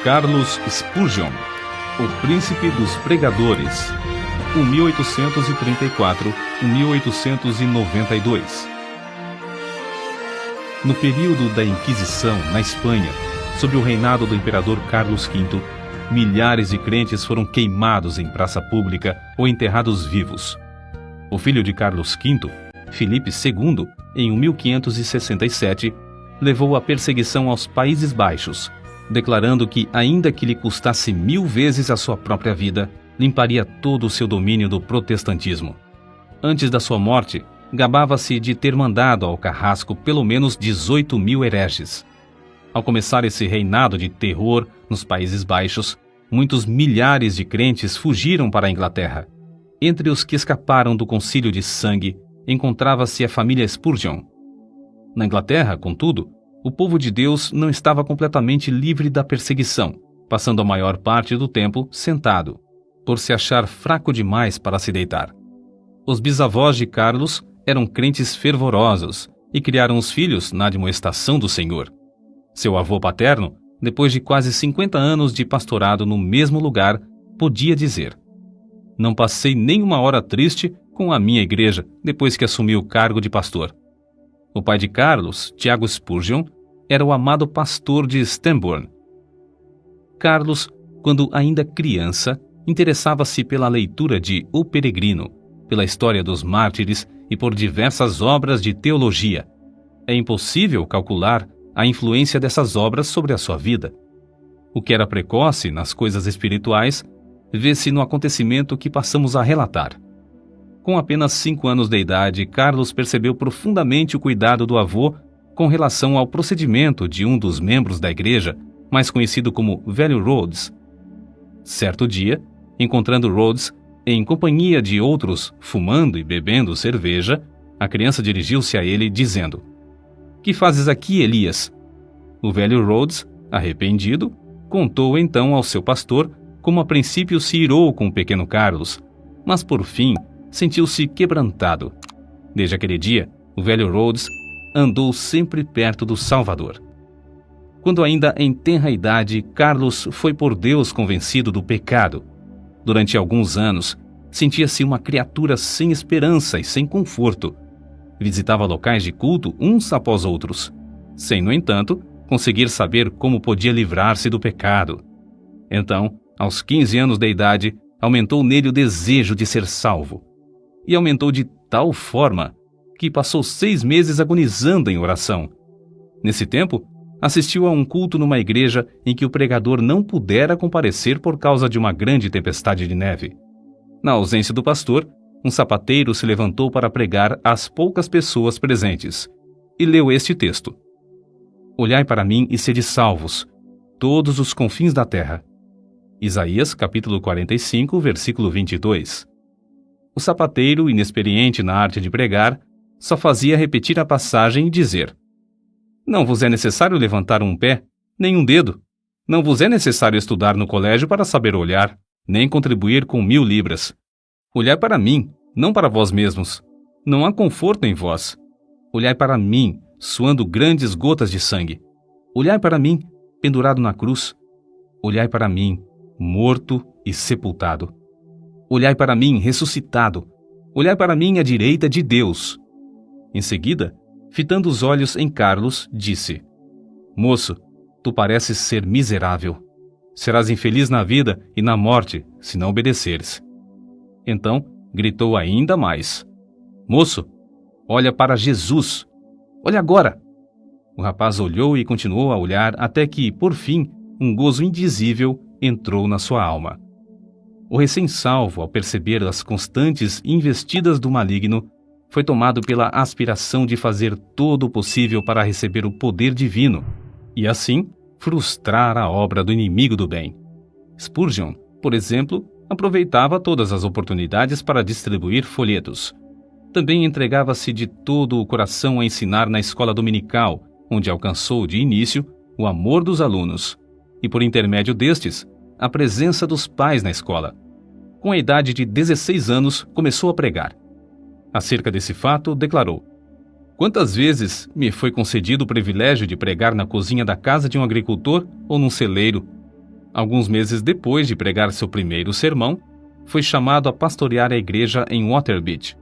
Carlos Spurgeon, o príncipe dos pregadores, 1834-1892. No período da Inquisição, na Espanha, sob o reinado do imperador Carlos V, milhares de crentes foram queimados em praça pública ou enterrados vivos. O filho de Carlos V, Filipe II, em 1567, levou a perseguição aos Países Baixos, declarando que, ainda que lhe custasse 1000 vezes a sua própria vida, limparia todo o seu domínio do protestantismo. Antes da sua morte, gabava-se de ter mandado ao carrasco pelo menos 18.000 hereges. Ao começar esse reinado de terror nos Países Baixos, muitos milhares de crentes fugiram para a Inglaterra. Entre os que escaparam do concílio de sangue, encontrava-se a família Spurgeon. Na Inglaterra, contudo, o povo de Deus não estava completamente livre da perseguição, passando a maior parte do tempo sentado, por se achar fraco demais para se deitar. Os bisavós de Carlos eram crentes fervorosos e criaram os filhos na admoestação do Senhor. Seu avô paterno, depois de quase 50 anos de pastorado no mesmo lugar, podia dizer: "Não passei nem uma hora triste com a minha igreja depois que assumi o cargo de pastor." O pai de Carlos, Tiago Spurgeon, era o amado pastor de Stambourne. Carlos, quando ainda criança, interessava-se pela leitura de O Peregrino, pela história dos mártires e por diversas obras de teologia. É impossível calcular a influência dessas obras sobre a sua vida. O que era precoce nas coisas espirituais vê-se no acontecimento que passamos a relatar. Com apenas 5 anos de idade, Carlos percebeu profundamente o cuidado do avô com relação ao procedimento de um dos membros da igreja, mais conhecido como Velho Rhodes. Certo dia, encontrando Rhodes em companhia de outros fumando e bebendo cerveja, a criança dirigiu-se a ele dizendo: "Que fazes aqui, Elias?" O velho Rhodes, arrependido, contou então ao seu pastor como a princípio se irou com o pequeno Carlos, mas por fim sentiu-se quebrantado. Desde aquele dia, o velho Rhodes andou sempre perto do Salvador. Quando ainda em tenra idade, Carlos foi por Deus convencido do pecado. Durante alguns anos, sentia-se uma criatura sem esperança e sem conforto. Visitava locais de culto uns após outros, sem, no entanto, conseguir saber como podia livrar-se do pecado. Então, aos 15 anos de idade, aumentou nele o desejo de ser salvo. E aumentou de tal forma que passou 6 meses agonizando em oração. Nesse tempo, assistiu a um culto numa igreja em que o pregador não pudera comparecer por causa de uma grande tempestade de neve. Na ausência do pastor, um sapateiro se levantou para pregar às poucas pessoas presentes e leu este texto: "Olhai para mim e sede salvos, todos os confins da terra." Isaías, capítulo 45, versículo 22. O sapateiro, inexperiente na arte de pregar, só fazia repetir a passagem e dizer: "Não vos é necessário levantar um pé, nem um dedo. Não vos é necessário estudar no colégio para saber olhar, nem contribuir com 1000 libras. Olhai para mim, não para vós mesmos. Não há conforto em vós. Olhai para mim, suando grandes gotas de sangue. Olhai para mim, pendurado na cruz. Olhai para mim, morto e sepultado. Olhai para mim, ressuscitado. Olhai para mim à direita de Deus." Em seguida, fitando os olhos em Carlos, disse: "Moço, tu pareces ser miserável. Serás infeliz na vida e na morte, se não obedeceres." Então, gritou ainda mais: "Moço, olha para Jesus. Olha agora." O rapaz olhou e continuou a olhar até que, por fim, um gozo indizível entrou na sua alma. O recém-salvo, ao perceber as constantes investidas do maligno, foi tomado pela aspiração de fazer todo o possível para receber o poder divino e, assim, frustrar a obra do inimigo do bem. Spurgeon, por exemplo, aproveitava todas as oportunidades para distribuir folhetos. Também entregava-se de todo o coração a ensinar na escola dominical, onde alcançou de início o amor dos alunos e, por intermédio destes, a presença dos pais na escola. Com a idade de 16 anos, começou a pregar. Acerca desse fato, declarou: "Quantas vezes me foi concedido o privilégio de pregar na cozinha da casa de um agricultor ou num celeiro? Alguns meses depois de pregar seu primeiro sermão, foi chamado a pastorear a igreja em Waterbeach.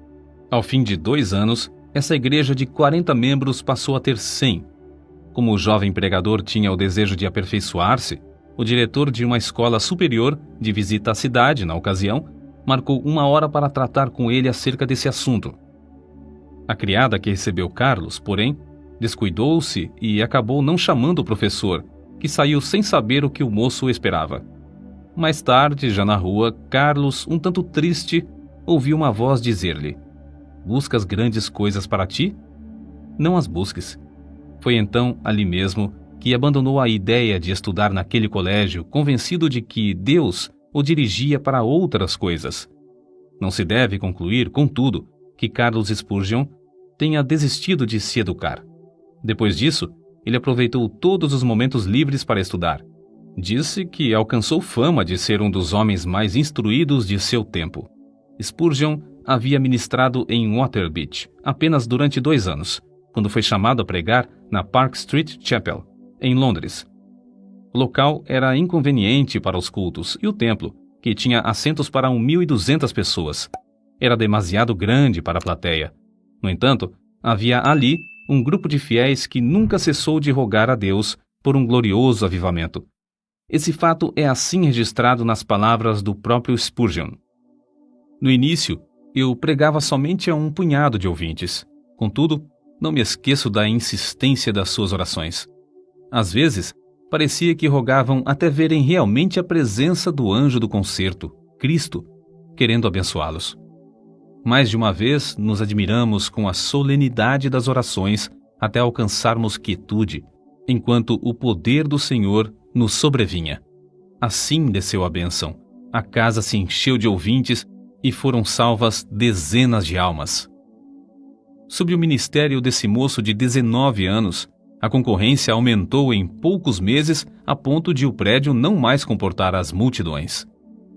Ao fim de 2 anos, essa igreja de 40 membros passou a ter 100. Como o jovem pregador tinha o desejo de aperfeiçoar-se, o diretor de uma escola superior, de visita à cidade na ocasião, marcou 1 hora para tratar com ele acerca desse assunto. A criada que recebeu Carlos, porém, descuidou-se e acabou não chamando o professor, que saiu sem saber o que o moço esperava. Mais tarde, já na rua, Carlos, um tanto triste, ouviu uma voz dizer-lhe: "Buscas grandes coisas para ti? Não as busques." Foi então, ali mesmo, que abandonou a ideia de estudar naquele colégio, convencido de que Deus o dirigia para outras coisas. Não se deve concluir, contudo, que Carlos Spurgeon tenha desistido de se educar. Depois disso, ele aproveitou todos os momentos livres para estudar. Disse que alcançou fama de ser um dos homens mais instruídos de seu tempo. Spurgeon havia ministrado em Waterbeach apenas durante 2 anos, quando foi chamado a pregar na Park Street Chapel, em Londres. O local era inconveniente para os cultos e o templo, que tinha assentos para 1.200 pessoas, era demasiado grande para a plateia. No entanto, havia ali um grupo de fiéis que nunca cessou de rogar a Deus por um glorioso avivamento. Esse fato é assim registrado nas palavras do próprio Spurgeon. No início, eu pregava somente a um punhado de ouvintes. Contudo, não me esqueço da insistência das suas orações. Às vezes, parecia que rogavam até verem realmente a presença do anjo do concerto, Cristo, querendo abençoá-los. Mais de uma vez nos admiramos com a solenidade das orações até alcançarmos quietude, enquanto o poder do Senhor nos sobrevinha. Assim desceu a bênção. A casa se encheu de ouvintes e foram salvas dezenas de almas. Sob o ministério desse moço de 19 anos, a concorrência aumentou em poucos meses a ponto de o prédio não mais comportar as multidões.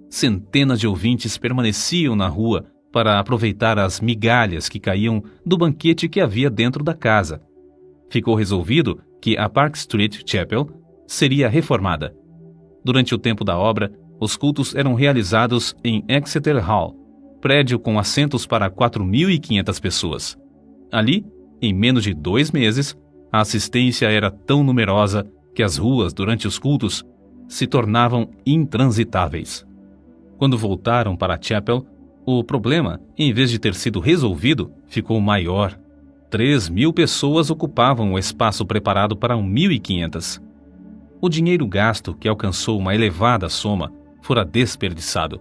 Centenas de ouvintes permaneciam na rua para aproveitar as migalhas que caíam do banquete que havia dentro da casa. Ficou resolvido que a Park Street Chapel seria reformada. Durante o tempo da obra, os cultos eram realizados em Exeter Hall, prédio com assentos para 4.500 pessoas. Ali, em menos de 2 meses, a assistência era tão numerosa que as ruas, durante os cultos, se tornavam intransitáveis. Quando voltaram para a Chapel, o problema, em vez de ter sido resolvido, ficou maior. 3.000 pessoas ocupavam o espaço preparado para 1.500. O dinheiro gasto, que alcançou uma elevada soma, fora desperdiçado.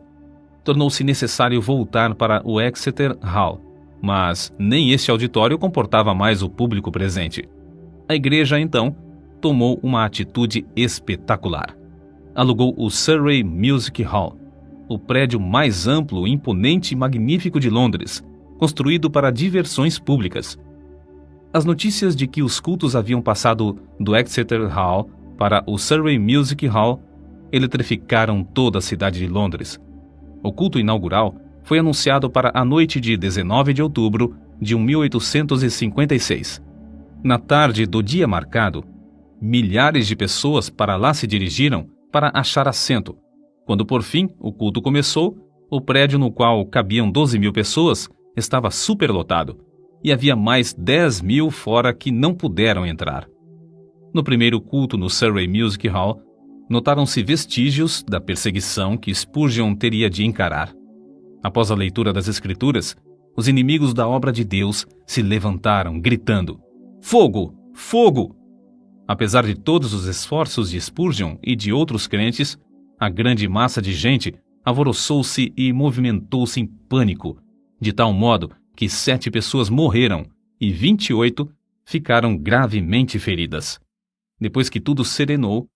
Tornou-se necessário voltar para o Exeter Hall, mas nem este auditório comportava mais o público presente. A igreja, então, tomou uma atitude espetacular. Alugou o Surrey Music Hall, o prédio mais amplo, imponente e magnífico de Londres, construído para diversões públicas. As notícias de que os cultos haviam passado do Exeter Hall para o Surrey Music Hall eletrificaram toda a cidade de Londres. O culto inaugural foi anunciado para a noite de 19 de outubro de 1856. Na tarde do dia marcado, milhares de pessoas para lá se dirigiram para achar assento. Quando por fim o culto começou, o prédio no qual cabiam 12.000 pessoas estava superlotado e havia mais 10.000 fora que não puderam entrar. No primeiro culto no Surrey Music Hall, notaram-se vestígios da perseguição que Spurgeon teria de encarar. Após a leitura das Escrituras, os inimigos da obra de Deus se levantaram, gritando: "Fogo! Fogo!" Apesar de todos os esforços de Spurgeon e de outros crentes, a grande massa de gente alvoroçou-se e movimentou-se em pânico, de tal modo que 7 pessoas morreram e 28 ficaram gravemente feridas. Depois que tudo serenou,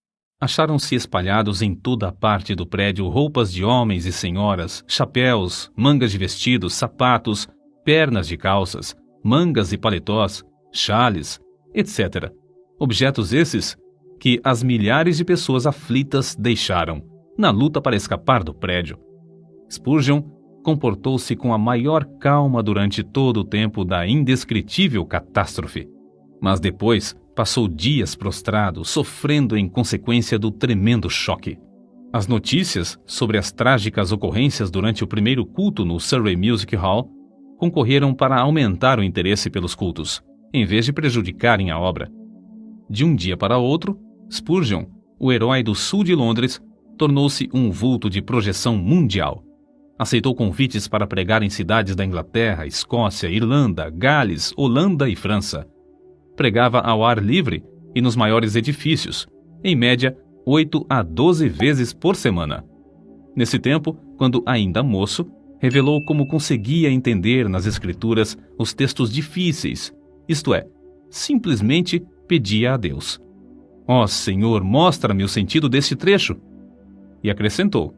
acharam-se espalhados em toda a parte do prédio roupas de homens e senhoras, chapéus, mangas de vestidos, sapatos, pernas de calças, mangas e paletós, chales, etc. Objetos esses que as milhares de pessoas aflitas deixaram, na luta para escapar do prédio. Spurgeon comportou-se com a maior calma durante todo o tempo da indescritível catástrofe. Mas depois passou dias prostrado, sofrendo em consequência do tremendo choque. As notícias sobre as trágicas ocorrências durante o primeiro culto no Surrey Music Hall concorreram para aumentar o interesse pelos cultos, em vez de prejudicarem a obra. De um dia para outro, Spurgeon, o herói do sul de Londres, tornou-se um vulto de projeção mundial. Aceitou convites para pregar em cidades da Inglaterra, Escócia, Irlanda, Gales, Holanda e França. Pregava ao ar livre e nos maiores edifícios, em média 8 a 12 vezes por semana. Nesse tempo, quando ainda moço, revelou como conseguia entender nas Escrituras os textos difíceis, isto é, simplesmente pedia a Deus: "Ó Senhor, mostra-me o sentido deste trecho." E acrescentou: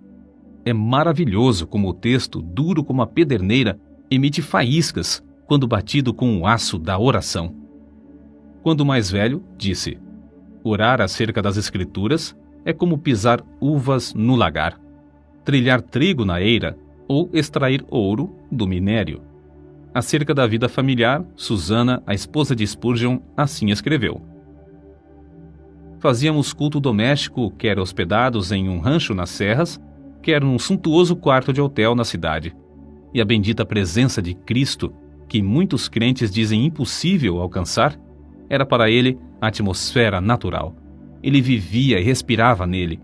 "É maravilhoso como o texto, duro como a pederneira, emite faíscas quando batido com o aço da oração." Quando mais velho, disse: "Orar acerca das Escrituras é como pisar uvas no lagar, trilhar trigo na eira ou extrair ouro do minério." Acerca da vida familiar, Susana, a esposa de Spurgeon, assim escreveu: "Fazíamos culto doméstico, quer hospedados em um rancho nas serras, quer num suntuoso quarto de hotel na cidade. E a bendita presença de Cristo, que muitos crentes dizem impossível alcançar, era para ele a atmosfera natural. Ele vivia e respirava nele."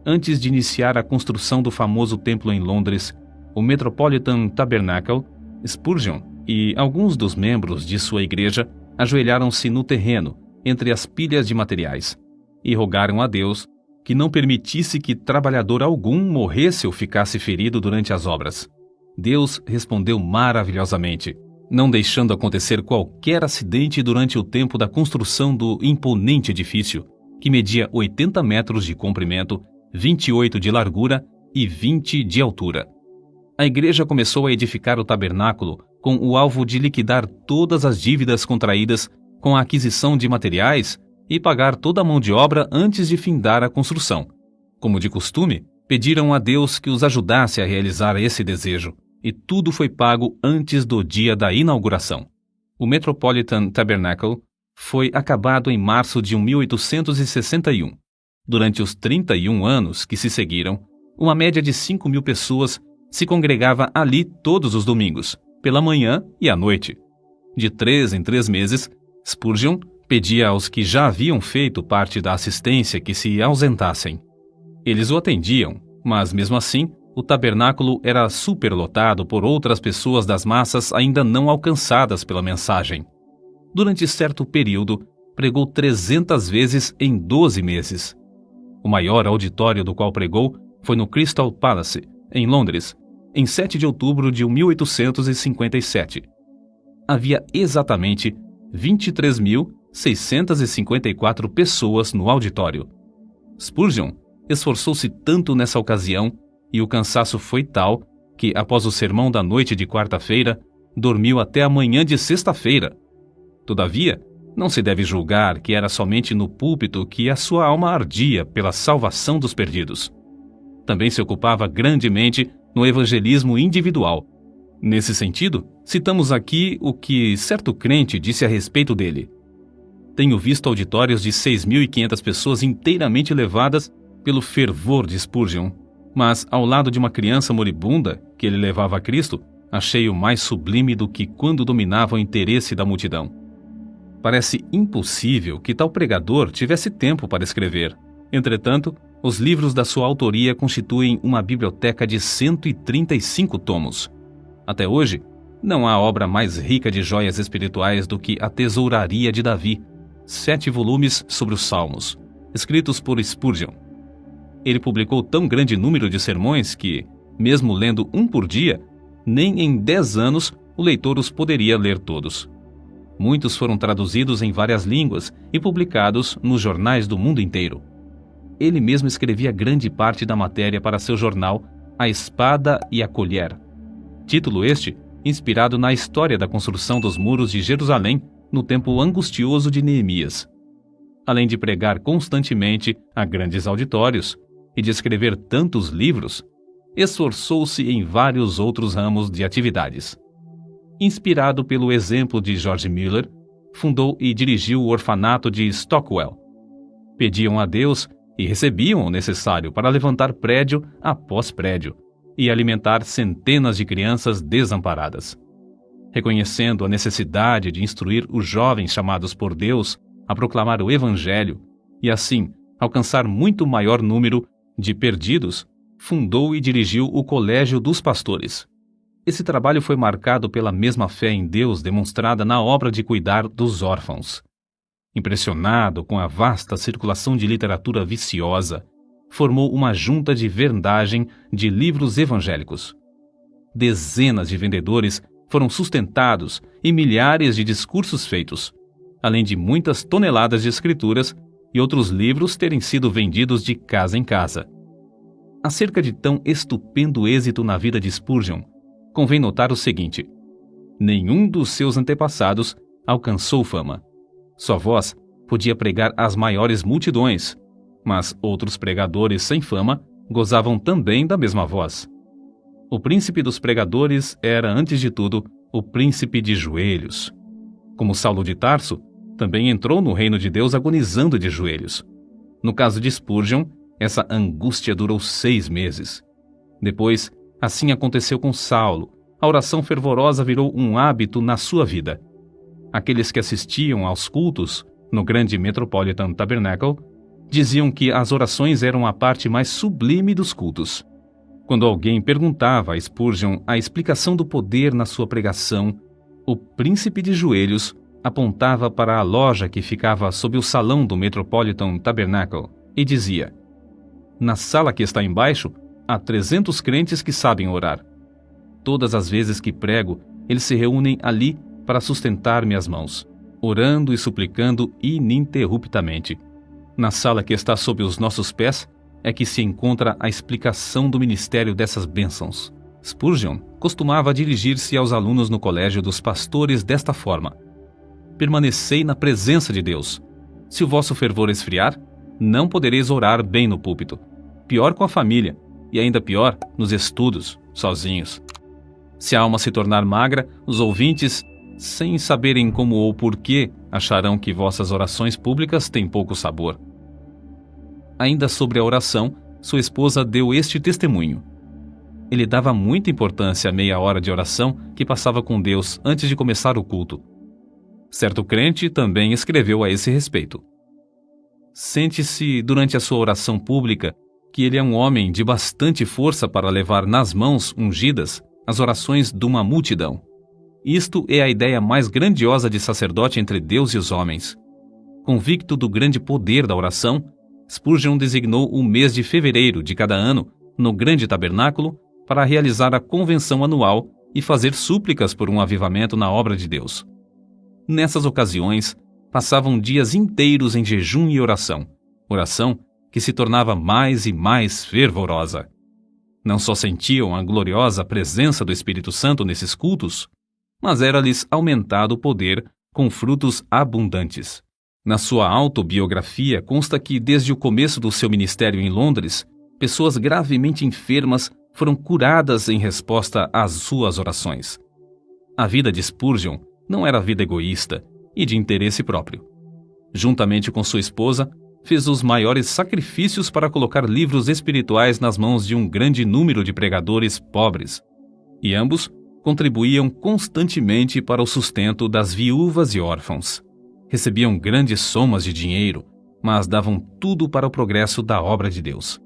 Antes de iniciar a construção do famoso templo em Londres, o Metropolitan Tabernacle, Spurgeon e alguns dos membros de sua igreja ajoelharam-se no terreno, entre as pilhas de materiais, e rogaram a Deus que não permitisse que trabalhador algum morresse ou ficasse ferido durante as obras. Deus respondeu maravilhosamente, não deixando acontecer qualquer acidente durante o tempo da construção do imponente edifício, que media 80 metros de comprimento, 28 de largura e 20 de altura. A igreja começou a edificar o tabernáculo com o alvo de liquidar todas as dívidas contraídas com a aquisição de materiais e pagar toda a mão de obra antes de findar a construção. Como de costume, pediram a Deus que os ajudasse a realizar esse desejo, e tudo foi pago antes do dia da inauguração. O Metropolitan Tabernacle foi acabado em março de 1861. Durante os 31 anos que se seguiram, uma média de 5.000 pessoas se congregava ali todos os domingos, pela manhã e à noite. De 3 em 3 meses, Spurgeon pedia aos que já haviam feito parte da assistência que se ausentassem. Eles o atendiam, mas mesmo assim, o tabernáculo era superlotado por outras pessoas das massas ainda não alcançadas pela mensagem. Durante certo período, pregou 300 vezes em 12 meses. O maior auditório do qual pregou foi no Crystal Palace, em Londres, em 7 de outubro de 1857. Havia exatamente 23.654 pessoas no auditório. Spurgeon esforçou-se tanto nessa ocasião e o cansaço foi tal que, após o sermão da noite de quarta-feira, dormiu até a manhã de sexta-feira. Todavia, não se deve julgar que era somente no púlpito que a sua alma ardia pela salvação dos perdidos. Também se ocupava grandemente no evangelismo individual. Nesse sentido, citamos aqui o que certo crente disse a respeito dele: "Tenho visto auditórios de 6.500 pessoas inteiramente levadas pelo fervor de Spurgeon, mas ao lado de uma criança moribunda que ele levava a Cristo, achei-o mais sublime do que quando dominava o interesse da multidão." Parece impossível que tal pregador tivesse tempo para escrever. Entretanto, os livros da sua autoria constituem uma biblioteca de 135 tomos. Até hoje, não há obra mais rica de joias espirituais do que A Tesouraria de Davi, 7 volumes sobre os Salmos, escritos por Spurgeon. Ele publicou tão grande número de sermões que, mesmo lendo um por dia, nem em 10 anos o leitor os poderia ler todos. Muitos foram traduzidos em várias línguas e publicados nos jornais do mundo inteiro. Ele mesmo escrevia grande parte da matéria para seu jornal A Espada e a Colher. Título este inspirado na história da construção dos muros de Jerusalém no tempo angustioso de Neemias. Além de pregar constantemente a grandes auditórios e de escrever tantos livros, esforçou-se em vários outros ramos de atividades. Inspirado pelo exemplo de George Mueller, fundou e dirigiu o orfanato de Stockwell. Pediam a Deus e recebiam o necessário para levantar prédio após prédio e alimentar centenas de crianças desamparadas. Reconhecendo a necessidade de instruir os jovens chamados por Deus a proclamar o Evangelho e, assim, alcançar muito maior número de perdidos, fundou e dirigiu o Colégio dos Pastores. Esse trabalho foi marcado pela mesma fé em Deus demonstrada na obra de cuidar dos órfãos. Impressionado com a vasta circulação de literatura viciosa, formou uma junta de vendagem de livros evangélicos. Dezenas de vendedores foram sustentados e milhares de discursos feitos, além de muitas toneladas de escrituras e outros livros terem sido vendidos de casa em casa. Acerca de tão estupendo êxito na vida de Spurgeon, convém notar o seguinte: nenhum dos seus antepassados alcançou fama. Sua voz podia pregar às maiores multidões, mas outros pregadores sem fama gozavam também da mesma voz. O príncipe dos pregadores era, antes de tudo, o príncipe de joelhos. Como Saulo de Tarso, também entrou no reino de Deus agonizando de joelhos. No caso de Spurgeon, essa angústia durou 6 meses. Depois, assim aconteceu com Saulo. A oração fervorosa virou um hábito na sua vida. Aqueles que assistiam aos cultos no grande Metropolitan Tabernacle diziam que as orações eram a parte mais sublime dos cultos. Quando alguém perguntava a Spurgeon a explicação do poder na sua pregação, o príncipe de joelhos apontava para a loja que ficava sob o salão do Metropolitan Tabernacle e dizia: na sala que está embaixo, há 300 crentes que sabem orar. Todas as vezes que prego, eles se reúnem ali para sustentar minhas mãos, orando e suplicando ininterruptamente. Na sala que está sob os nossos pés é que se encontra a explicação do ministério dessas bênçãos. Spurgeon costumava dirigir-se aos alunos no colégio dos pastores desta forma: permanecei na presença de Deus. Se o vosso fervor esfriar, não podereis orar bem no púlpito. Pior com a família, e ainda pior nos estudos, sozinhos. Se a alma se tornar magra, os ouvintes, sem saberem como ou porquê, acharão que vossas orações públicas têm pouco sabor. Ainda sobre a oração, sua esposa deu este testemunho: ele dava muita importância à meia hora de oração que passava com Deus antes de começar o culto. Certo crente também escreveu a esse respeito: sente-se durante a sua oração pública que ele é um homem de bastante força para levar nas mãos ungidas as orações de uma multidão. Isto é a ideia mais grandiosa de sacerdote entre Deus e os homens. Convicto do grande poder da oração, Spurgeon designou o mês de fevereiro de cada ano, no grande tabernáculo, para realizar a convenção anual e fazer súplicas por um avivamento na obra de Deus. Nessas ocasiões, passavam dias inteiros em jejum e oração que se tornava mais e mais fervorosa. Não só sentiam a gloriosa presença do Espírito Santo nesses cultos, mas era-lhes aumentado o poder com frutos abundantes. Na sua autobiografia consta que, desde o começo do seu ministério em Londres, pessoas gravemente enfermas foram curadas em resposta às suas orações. A vida de Spurgeon não era vida egoísta e de interesse próprio. Juntamente com sua esposa, fez os maiores sacrifícios para colocar livros espirituais nas mãos de um grande número de pregadores pobres, e ambos contribuíam constantemente para o sustento das viúvas e órfãos. Recebiam grandes somas de dinheiro, mas davam tudo para o progresso da obra de Deus.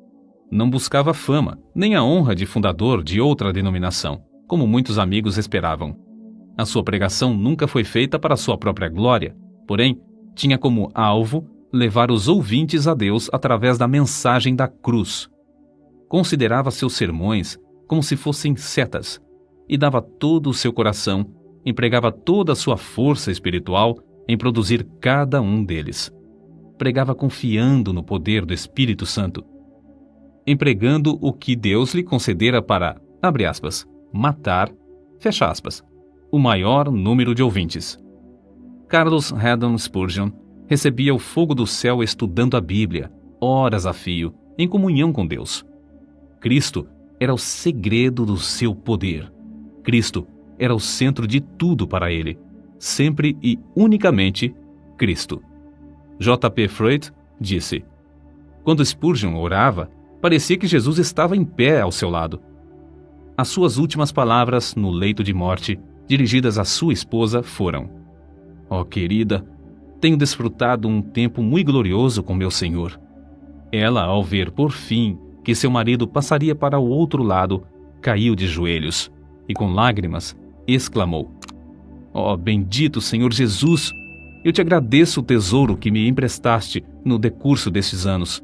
Não buscava fama, nem a honra de fundador de outra denominação, como muitos amigos esperavam. A sua pregação nunca foi feita para sua própria glória, porém, tinha como alvo levar os ouvintes a Deus através da mensagem da cruz. Considerava seus sermões como se fossem setas, e dava todo o seu coração, empregava toda a sua força espiritual em produzir cada um deles. Pregava confiando no poder do Espírito Santo, empregando o que Deus lhe concedera para, abre aspas, matar, fecha aspas, o maior número de ouvintes. Carlos Haddon Spurgeon recebia o fogo do céu estudando a Bíblia, horas a fio, em comunhão com Deus. Cristo era o segredo do seu poder. Cristo era o centro de tudo para ele. Sempre e unicamente Cristo. J.P. Freud disse: Quando Spurgeon orava, parecia que Jesus estava em pé ao seu lado. As suas últimas palavras no leito de morte, dirigidas à sua esposa, foram: "Ó querida, tenho desfrutado um tempo muito glorioso com meu Senhor." Ela, ao ver, por fim, que seu marido passaria para o outro lado, caiu de joelhos e, com lágrimas, exclamou: "Ó bendito Senhor Jesus, eu te agradeço o tesouro que me emprestaste no decurso destes anos.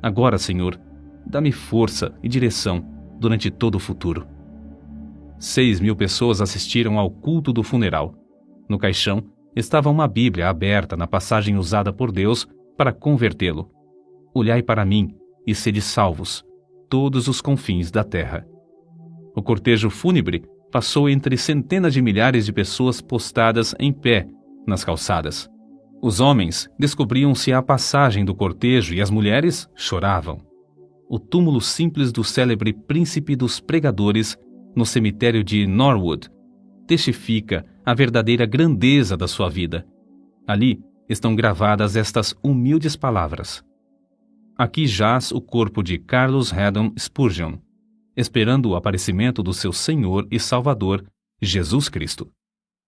Agora, Senhor, dá-me força e direção durante todo o futuro." 6.000 pessoas assistiram ao culto do funeral. No caixão estava uma Bíblia aberta na passagem usada por Deus para convertê-lo: "Olhai para mim e sede salvos, todos os confins da terra." O cortejo fúnebre passou entre centenas de milhares de pessoas postadas em pé nas calçadas. Os homens descobriam-se à passagem do cortejo e as mulheres choravam. O túmulo simples do célebre príncipe dos pregadores, no cemitério de Norwood, testifica a verdadeira grandeza da sua vida. Ali estão gravadas estas humildes palavras: "Aqui jaz o corpo de Carlos Haddon Spurgeon, esperando o aparecimento do seu Senhor e Salvador, Jesus Cristo."